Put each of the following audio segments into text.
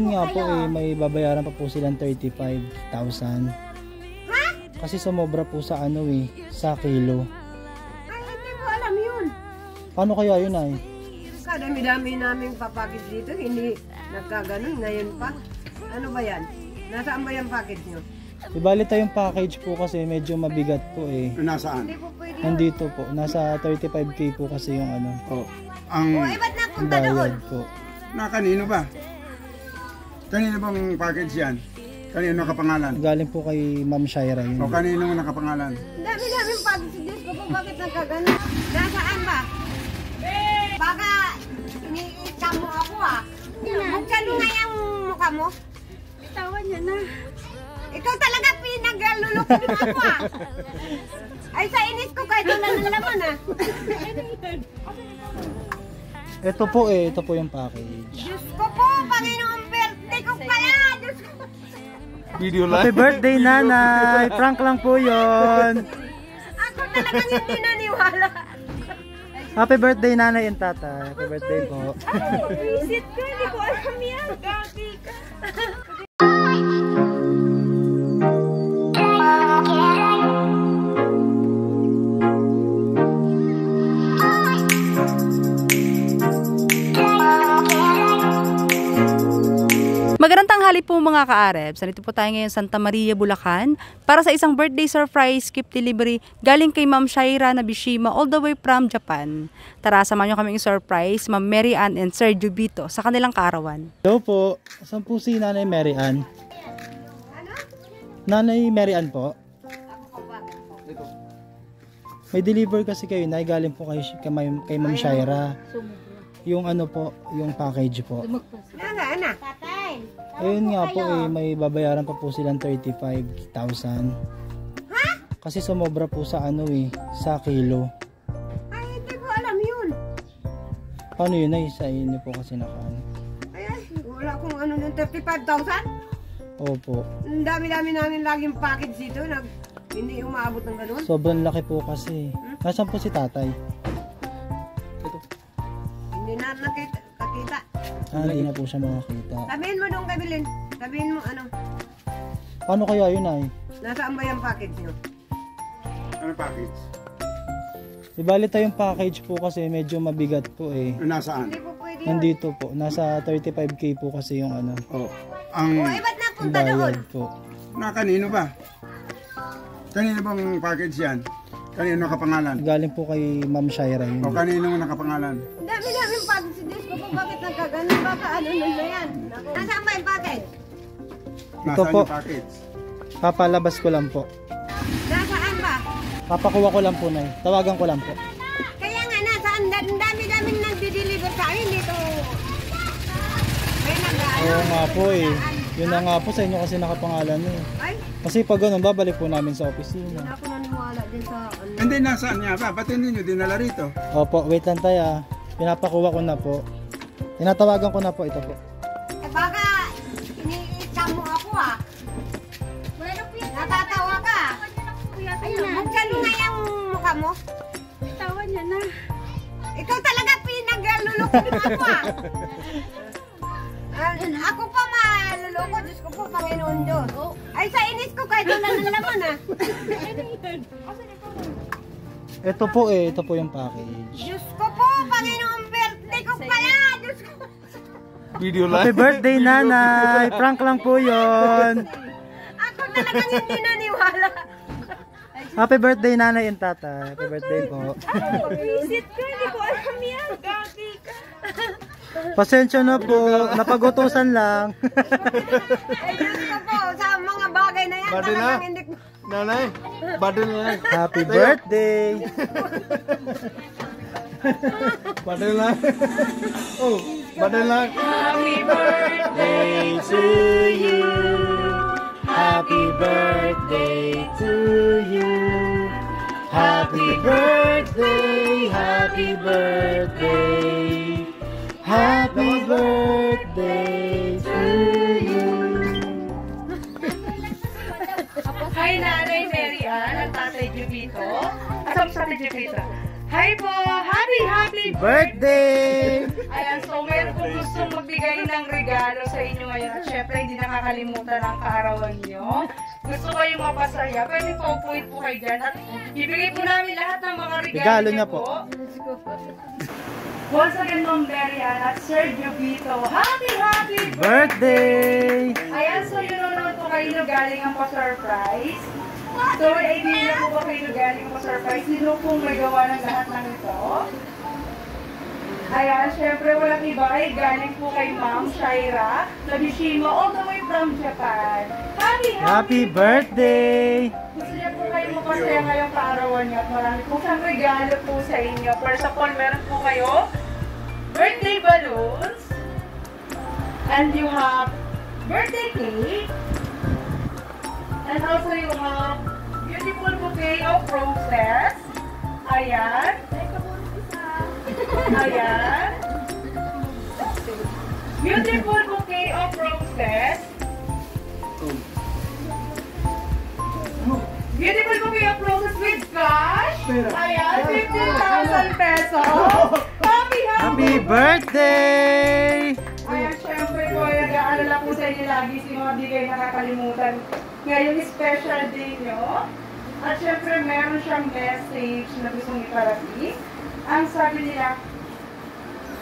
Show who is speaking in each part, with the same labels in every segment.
Speaker 1: Ayun nga po eh, may babayaran pa po silang 35,000. Kasi sumobra po sa ano eh, sa kilo.
Speaker 2: Ay, hindi ko alam yun.
Speaker 1: Paano kaya yun ay?
Speaker 2: Kadami-dami naming papakit dito, hindi nagkaganon ngayon pa. Ano ba yan? Nasaan ba yung package nyo?
Speaker 1: Ibali tayong package po kasi medyo mabigat po eh.
Speaker 3: Nasaan?
Speaker 2: Hindi po pwede yun.
Speaker 1: Nandito po, nasa 35k po kasi yung ano.
Speaker 3: Oh, ang
Speaker 2: Ba't napunta doon?
Speaker 1: Bayad po.
Speaker 3: na kanino ba? Kanino bang package yan? Kanino nakapangalan?
Speaker 1: Galing po kay Ma'am Shaira yun.
Speaker 3: O kanino nakapangalan?
Speaker 2: Dami-daming package dito. Diyos ko po, bakit nagkaganon? Nasaan ba? Baka iniisam mo ako ah. Magkano nga yung mukha mo?
Speaker 4: Bitawan niya na.
Speaker 2: Ikaw talaga pinagluloko mo ako ah. Ay sa inis ko kahit wala ng laman ah.
Speaker 1: Ito po eh, ito po yung package.
Speaker 2: Diyos ko po, Panginoon, birthday ko pala. Diyos ko.
Speaker 3: Video
Speaker 1: Happy birthday nanay! Prank lang po yon.
Speaker 2: Ako talagang hindi naniwala.
Speaker 1: Happy birthday nanay and tatay. Happy birthday po.
Speaker 4: Visit ko, hindi ko alam yan. Gagi ka.
Speaker 5: Magandang tanghali po mga ka-Arebs. Nandito po tayo ngayon sa Santa Maria, Bulacan para sa isang birthday surprise gift delivery galing kay Ma'am Shaira Nabishima all the way from Japan. Tara, samahan nyo kaming surprise Ma'am Mary Ann and Sir Jubito sa kanilang kaarawan.
Speaker 1: Hello po. Saan po si Nanay Mary Ann? Nanay Mary Ann po. May deliver kasi kayo na galing po kay Ma'am Shaira. Yung ano po, yung package po.
Speaker 2: Ana.
Speaker 1: Ayun nga po eh, may babayaran pa po silang 35,000. Kasi sumobra po sa ano eh, sa kilo.
Speaker 2: Ay, hindi ko alam yun.
Speaker 1: Paano yun ay sa inyo po kasi nakaano?
Speaker 2: Ay, wala akong ano ng 35,000.
Speaker 1: Opo.
Speaker 2: Ang dami-dami namin laging package dito. Hindi umaabot ng ganun.
Speaker 1: Sobrang laki po kasi. Nasaan po si tatay?
Speaker 2: Hindi na nakita.
Speaker 1: Hindi na po siya makakita.
Speaker 2: Sabihin mo doon kay Bilin. Sabihin mo ano.
Speaker 1: Paano kaya yun ay?
Speaker 2: Nasaan ba yung package nyo?
Speaker 3: Ano package?
Speaker 1: Ibali tayong package po kasi medyo mabigat po eh.
Speaker 3: Nasaan?
Speaker 2: Hindi po pwede yun.
Speaker 1: Nandito po, nasa 35k po kasi yung ano.
Speaker 3: Oh, ang
Speaker 2: Ba't napunta doon?
Speaker 1: Bayad po.
Speaker 3: na kanino ba? Kanino bang package yan? Kanino nakapangalan?
Speaker 1: Galing po kay Ma'am Shaira yun.
Speaker 3: O kanino nakapangalan?
Speaker 2: Dami-daming package dito. Diyos ko po, bakit nagkaganon? Baka ano nun na yan? Nasaan ba yung package?
Speaker 3: Nasaan
Speaker 1: po.
Speaker 3: yung package?
Speaker 1: Papalabas ko lang po.
Speaker 2: Nasaan ba?
Speaker 1: Papakuha ko lang po na tawagan ko lang po.
Speaker 2: Kaya nga nasaan? Ang dami-daming nagdi-deliver sa akin dito. Kaya
Speaker 1: Oo nga po eh. Yun na nga po sa inyo kasi nakapangalan eh.
Speaker 2: Ay,
Speaker 1: Kasi pag ganun, babalik po namin sa opisina.
Speaker 2: hindi ako naniwala din sa ano.
Speaker 3: Hindi, nasaan niya ba? Ba't hindi nyo dinala rito?
Speaker 1: Opo, wait lang tayo ah. Pinapakuha ko na po. Tinatawagan ko na po ito po.
Speaker 2: Eh baka iniisam mo ako ah. Natatawa ka. Magkano nga yung mukha mo?
Speaker 4: Bitawan niya na.
Speaker 2: Ikaw talaga pinagluloko mo ako ah. Ako pa maluloko. Diyos ko po, Panginoon Diyos. Ay sa inis ko kahit wala ng laman ah.
Speaker 1: Ito po eh, ito po yung package.
Speaker 2: Diyos ko po, Panginoon, birthday ko pala. Diyos ko.
Speaker 3: Video
Speaker 1: Happy birthday nanay! Prank lang po yon.
Speaker 2: Ako talagang hindi naniwala.
Speaker 1: Happy birthday nanay and tatay. Happy birthday po.
Speaker 4: Visit ko, hindi ko alam yan. Gagi ka.
Speaker 1: Pasensya na po, napagutusan lang.
Speaker 2: Ay, Diyos ko po, sa mga bagay na yan,
Speaker 3: Bati na.
Speaker 2: talagang hindi ko.
Speaker 3: Nanay, badal na.
Speaker 1: Happy birthday!
Speaker 3: Badal na. Oh, badal na.
Speaker 1: Happy to you. Happy birthday to you. Happy birthday, happy birthday. Happy birthday to you.
Speaker 4: Hi, Nanay Mary Ann, at Tatay Jubito. Asam sa Tatay Jubito. Hi po! Happy
Speaker 1: Birthday!
Speaker 4: Ayan, so meron kung gusto magbigay magbigay ng regalo sa inyo ngayon at syempre hindi nakakalimutan ang kaarawan nyo. Gusto kayong mapasaya, pwede po upuin po kayo dyan at ibigay po namin lahat ng mga regalo
Speaker 1: na
Speaker 4: niyo
Speaker 1: po.
Speaker 4: Once again, Ma'am Mary Ann at Sir Jovito, happy
Speaker 1: Birthday!
Speaker 4: Ayan, so yun naman po kayo galing ang pa-surprise. So, may idea po ba kayo galing ang pa-surprise? Sino pong may gawa ng lahat ng ito? Ayan, syempre walang iba ay galing po kay Ma'am Shaira Nabishima all the way from Japan.
Speaker 1: Happy birthday!
Speaker 4: Gusto niya po kayo mapasaya ngayong kaarawan niyo at marami po siyang regalo po sa inyo. First of all, meron po kayo birthday balloons and you have birthday cake and also you have beautiful bouquet of roses. Ayan. Ayan. Beautiful bouquet of roses. Beautiful bouquet of roses with cash. Ayan, 15,000 pesos.
Speaker 1: Happy birthday!
Speaker 4: Ayan, syempre po, nag-aalala po sa inyo lagi si mga di kayo nakakalimutan. Ngayong special day nyo. At syempre, meron siyang message na gustong iparating. Ang sabi nila,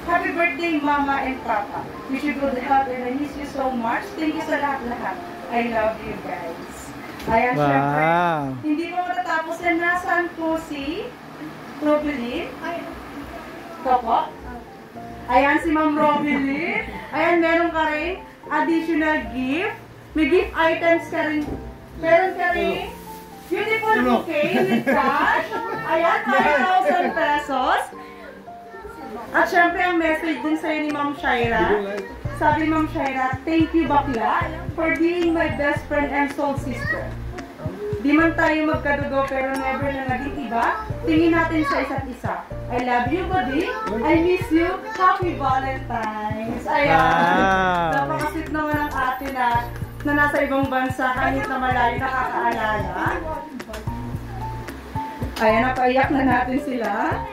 Speaker 4: happy birthday, Mama and Papa. Wish you good health and I miss you so much. Thank you sa lahat-lahat. I love you guys. Ayan, syempre, hindi mo matatapos na nasaan po si Robilyn. Koko? Ayan, si Ma'am Robilyn. Ayan, meron ka rin additional gift. May gift items ka rin. Meron ka rin beautiful bouquet with cash. Ayan, 5,000 pesos. At syempre, ang message din sa'yo ni Ma'am Shaira. Sabi Ma'am Shaira, thank you bakla for being my best friend and soul sister. Di man tayo magkadugo pero never na naging iba. Tingin natin sa isa't isa. I love you, buddy. I miss you. Happy Valentine's. Ayan.
Speaker 1: Wow.
Speaker 4: Napakasweet naman ang ate na nasa ibang bansa kahit na malayo nakakaalala. Ayan, napaiyak na natin sila.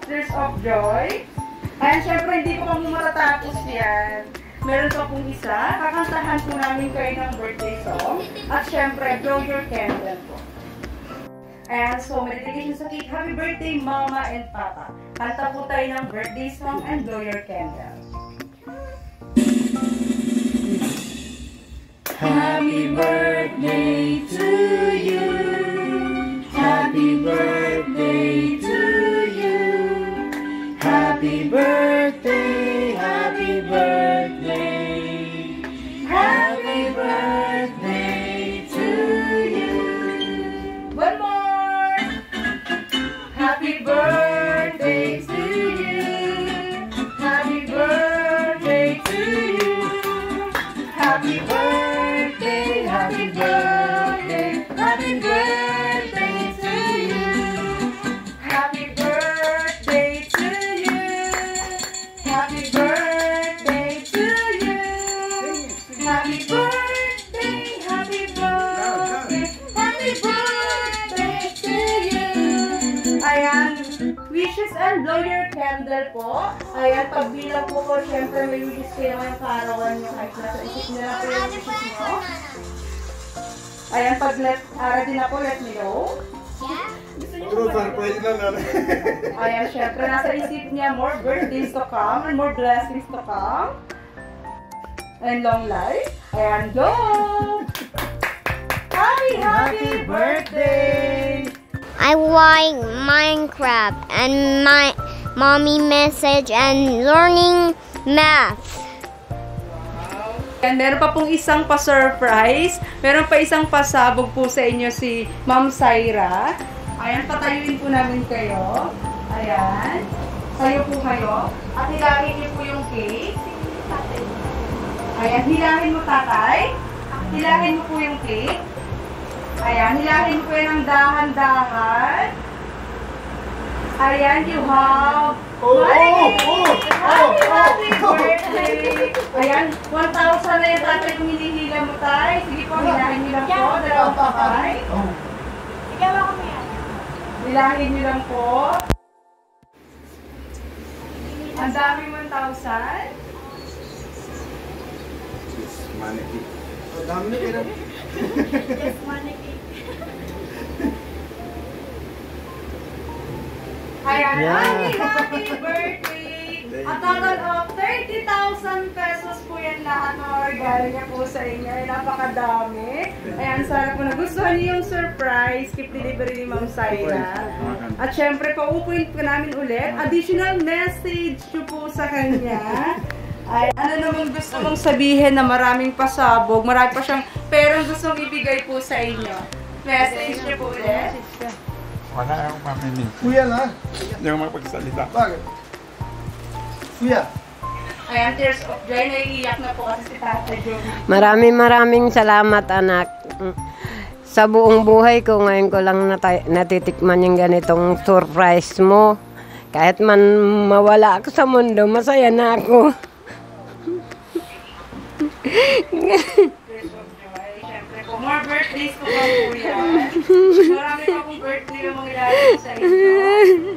Speaker 4: Tears of joy. Ayan, syempre hindi ko pa matatapos yan. Meron pa pong isa. Kakantahan po namin kayo ng birthday song. At syempre, blow your candle po. Ayan, so may dedication sa cake. Happy birthday, Mama and Papa. Kanta po tayo ng birthday song and blow your candle.
Speaker 1: Happy birthday to you. Happy birthday to you. Happy birthday, happy birthday. Happy birthday to you.
Speaker 4: One more! Happy birthday to you. Happy birthday to you. Happy birthday, happy birthday, happy birthday to you. Happy birthday to you. Happy birthday to you. Happy birthday, happy birthday, happy birthday to you. Ayan, wishes and blow your candle po. Ayan, pagbilang po ko, syempre may wishes kayo ngayong kaarawan nyo kahit nasa isip nyo na po yung wishes nyo. Ayan, pag ready na po, let me know. Ayan, syempre nasa isip niya more birthdays to come and more blessings to come. And long life. Ayan, go! Happy birthday!
Speaker 6: I like Minecraft and my mommy message and learning math.
Speaker 4: And meron pa pong isang pa-surprise. Meron pa isang pasabog po sa inyo si Ma'am Shaira. Ayan, patayuin po namin kayo. Ayan. Tayo po kayo. At hilahin niyo po yung cake. Ayan, hilahin mo tatay. Hilahin mo po yung cake. Ayan, hilahin mo po yan ng dahan-dahan. Ayan, you have money! Happy birthday! Ayan, 1,000 na yung tatay kung hinihila mo tayo. Sige po, hilahin niyo lang po. Dalawang tatay. Hilahin niyo lang po. Ang daming 1,000.
Speaker 3: Maniki.
Speaker 1: Ang dami na pero.
Speaker 4: Ayan,
Speaker 1: Yeah.
Speaker 4: happy birthday! A total of 30,000 pesos po yan lahat ng mga regalo niya po sa inyo. Ay, napakadami. Ayan, sana po nagustuhan niyo yung surprise gift delivery ni Ma'am Saira. At syempre, paupuin po namin ulit. Additional message niyo po sa kanya. Ay, ano naman gusto mong sabihin na maraming pasabog, marami pa siyang perang gustong ibigay po sa inyo. Message niyo po ulit.
Speaker 3: Wala akong maminig.
Speaker 1: Kuya na.
Speaker 3: Hindi ako makapagsalita.
Speaker 1: Bakit? Kuya.
Speaker 4: Ayan, tears of joy. Naiiyak na po kasi si Tata Joe.
Speaker 2: Maraming salamat, anak. Sa buong buhay ko, ngayon ko lang natitikman yung ganitong surprise mo. Kahit man mawala ako sa mundo, masaya na ako.
Speaker 4: Tears of joy. Siyempre po, more birthdays ko pa po yan. Marami pa pong birthday yung mga ilalagay sa inyo.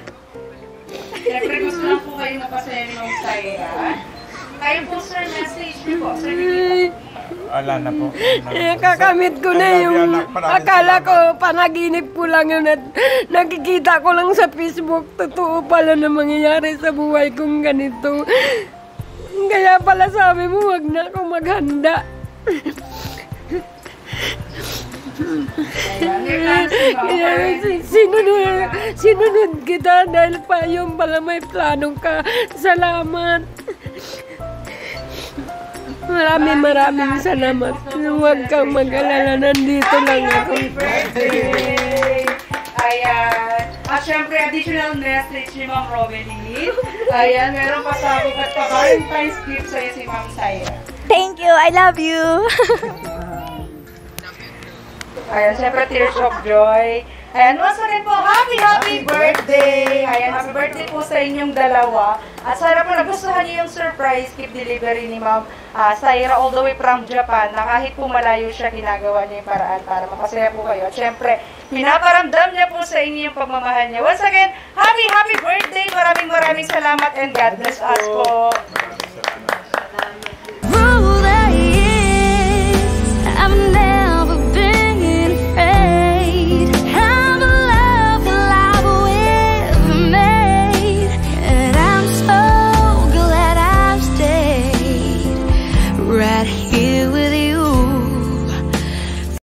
Speaker 4: Siyempre, gusto lang po kayo napasaya ni Ma'am Saira. Kayo po, sir, message niyo po. Sir,
Speaker 3: Wala na po.
Speaker 2: Kakamit ko na yung akala ko panaginip ko lang yun at nakikita ko lang sa Facebook. Totoo pala na mangyayari sa buhay kong ganito. Kaya pala sabi mo, wag na akong maghanda. Kaya sinunod kita dahil pa yung pala may planong ka. Salamat. Maraming salamat. Huwag kang mag-alala. Nandito lang ako.
Speaker 4: Happy birthday! Ayan. At syempre, additional message ni Ma'am Robeline. Ayan, meron pa sabog at pa-Valentine's gift sa'yo si Ma'am Saira.
Speaker 5: Thank you. I love you.
Speaker 4: Ayan, syempre, tears of joy. Ayan, once again po, happy birthday! Ayan, happy birthday po sa inyong dalawa. At sana po nagustuhan niyo yung surprise gift delivery ni Ma'am Saira all the way from Japan, na kahit po malayo siya, ginagawa niya yung paraan para mapasaya po kayo. At syempre, pinaparamdam niya po sa inyo yung pagmamahal niya. Once again, happy birthday! Maraming salamat and God bless us po.